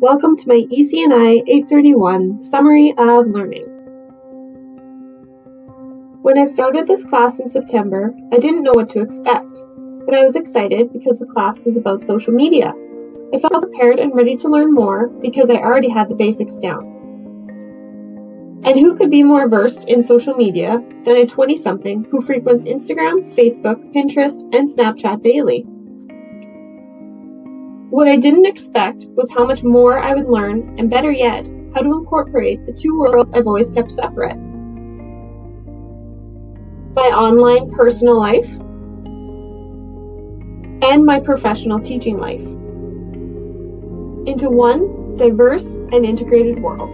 Welcome to my EC&I 831 Summary of Learning. When I started this class in September, I didn't know what to expect, but I was excited because the class was about social media. I felt prepared and ready to learn more because I already had the basics down. And who could be more versed in social media than a 20-something who frequents Instagram, Facebook, Pinterest, and Snapchat daily? What I didn't expect was how much more I would learn, and better yet, how to incorporate the two worlds I've always kept separate. My online personal life and my professional teaching life into one diverse and integrated world.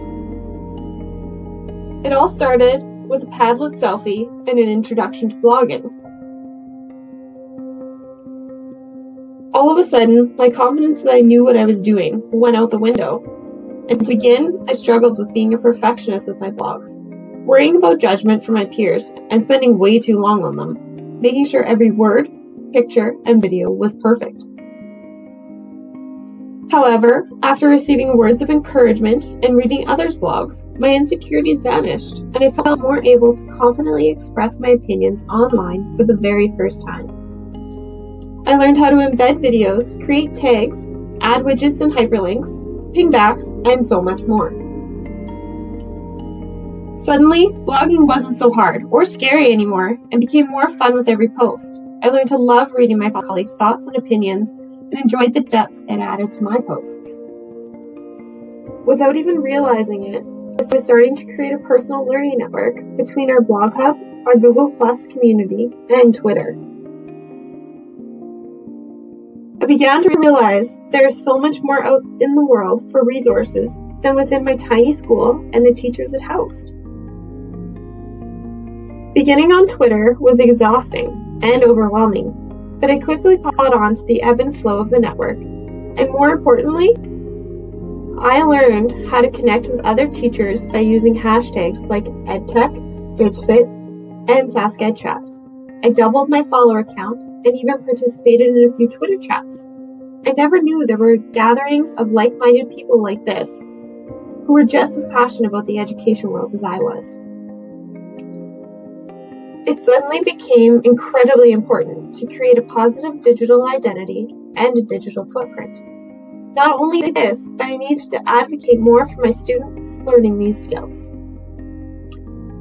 It all started with a Padlet selfie and an introduction to blogging. All of a sudden, my confidence that I knew what I was doing went out the window. And to begin, I struggled with being a perfectionist with my blogs, worrying about judgment from my peers and spending way too long on them, making sure every word, picture, and video was perfect. However, after receiving words of encouragement and reading others' blogs, my insecurities vanished, and I felt more able to confidently express my opinions online for the very first time. I learned how to embed videos, create tags, add widgets and hyperlinks, pingbacks, and so much more. Suddenly, blogging wasn't so hard or scary anymore and became more fun with every post. I learned to love reading my colleagues' thoughts and opinions and enjoyed the depth it added to my posts. Without even realizing it, I was starting to create a personal learning network between our blog hub, our Google Plus community, and Twitter. I began to realize there is so much more out in the world for resources than within my tiny school and the teachers it housed. Beginning on Twitter was exhausting and overwhelming, but I quickly caught on to the ebb and flow of the network, and more importantly, I learned how to connect with other teachers by using hashtags like EdTech, DigCit, and SaskEdChat. I doubled my follower count and even participated in a few Twitter chats. I never knew there were gatherings of like-minded people like this who were just as passionate about the education world as I was. It suddenly became incredibly important to create a positive digital identity and a digital footprint. Not only this, but I needed to advocate more for my students learning these skills.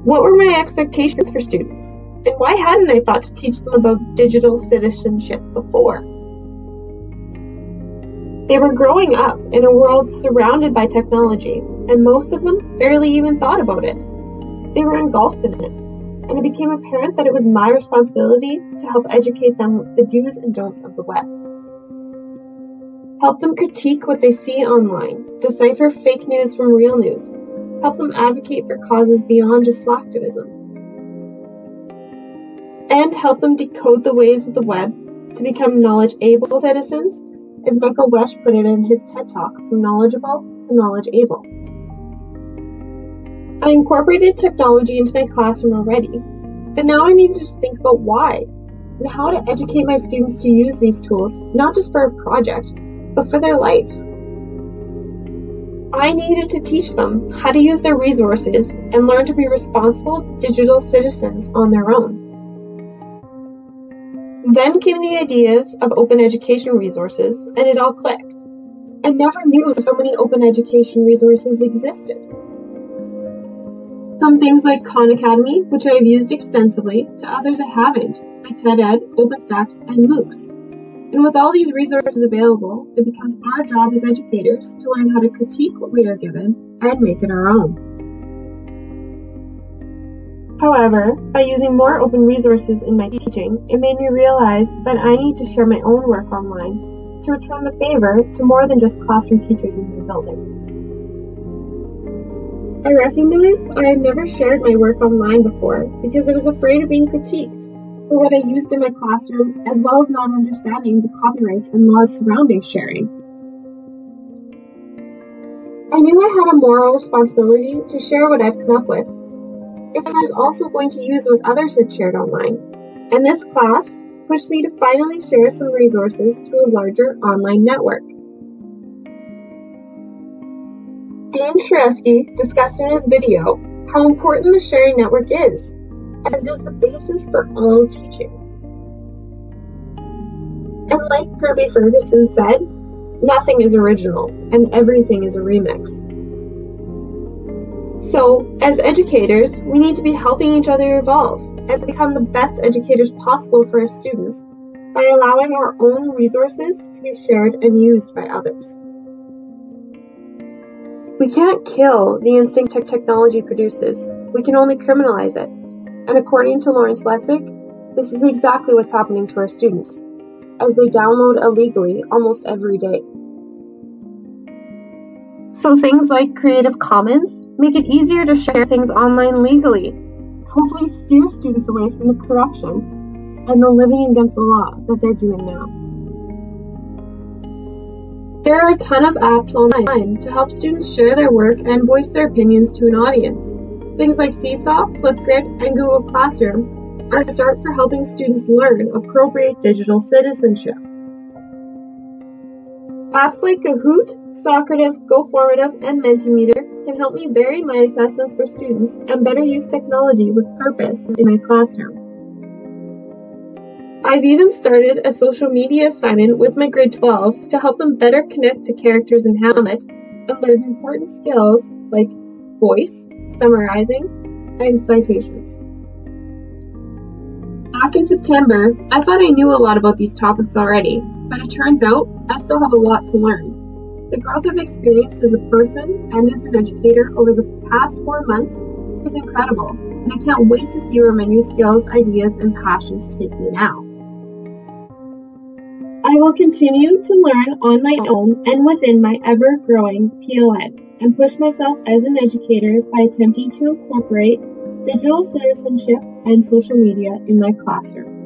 What were my expectations for students? And why hadn't I thought to teach them about digital citizenship before? They were growing up in a world surrounded by technology, and most of them barely even thought about it. They were engulfed in it, and it became apparent that it was my responsibility to help educate them with the do's and don'ts of the web. Help them critique what they see online, decipher fake news from real news, help them advocate for causes beyond just slacktivism, and help them decode the ways of the web to become knowledge-able citizens, as Michael Wesch put it in his TED Talk, From Knowledgeable to Knowledge-Able. I incorporated technology into my classroom already, but now I need to think about why and how to educate my students to use these tools, not just for a project, but for their life. I needed to teach them how to use their resources and learn to be responsible digital citizens on their own. Then came the ideas of open education resources, and it all clicked. I never knew so many open education resources existed. From things like Khan Academy, which I have used extensively, to others I haven't, like TED-Ed, OpenStax, and MOOCs. And with all these resources available, it becomes our job as educators to learn how to critique what we are given and make it our own. However, by using more open resources in my teaching, it made me realize that I need to share my own work online to return the favor to more than just classroom teachers in the building. I recognized I had never shared my work online before because I was afraid of being critiqued for what I used in my classroom, as well as not understanding the copyrights and laws surrounding sharing. I knew I had a moral responsibility to share what I've come up with, if I was also going to use what others had shared online, and this class pushed me to finally share some resources to a larger online network. William Sharesky discussed in his video how important the sharing network is, as it is the basis for all teaching. And like Kirby Ferguson said, nothing is original and everything is a remix. So, as educators, we need to be helping each other evolve and become the best educators possible for our students by allowing our own resources to be shared and used by others. We can't kill the instinct technology produces, we can only criminalize it. And according to Lawrence Lessig, this is exactly what's happening to our students, as they download illegally almost every day. So things like Creative Commons make it easier to share things online legally, hopefully steer students away from the corruption and the living against the law that they're doing now. There are a ton of apps online to help students share their work and voice their opinions to an audience. Things like Seesaw, Flipgrid, and Google Classroom are a start for helping students learn appropriate digital citizenship. Apps like Kahoot, Socrative, GoFormative, and Mentimeter can help me vary my assessments for students and better use technology with purpose in my classroom. I've even started a social media assignment with my grade 12s to help them better connect to characters in Hamlet and learn important skills like voice, summarizing, and citations. Back in September, I thought I knew a lot about these topics already, but it turns out I still have a lot to learn. The growth I've experienced as a person and as an educator over the past 4 months is incredible, and I can't wait to see where my new skills, ideas, and passions take me now. I will continue to learn on my own and within my ever-growing PON and push myself as an educator by attempting to incorporate digital citizenship and social media in my classroom.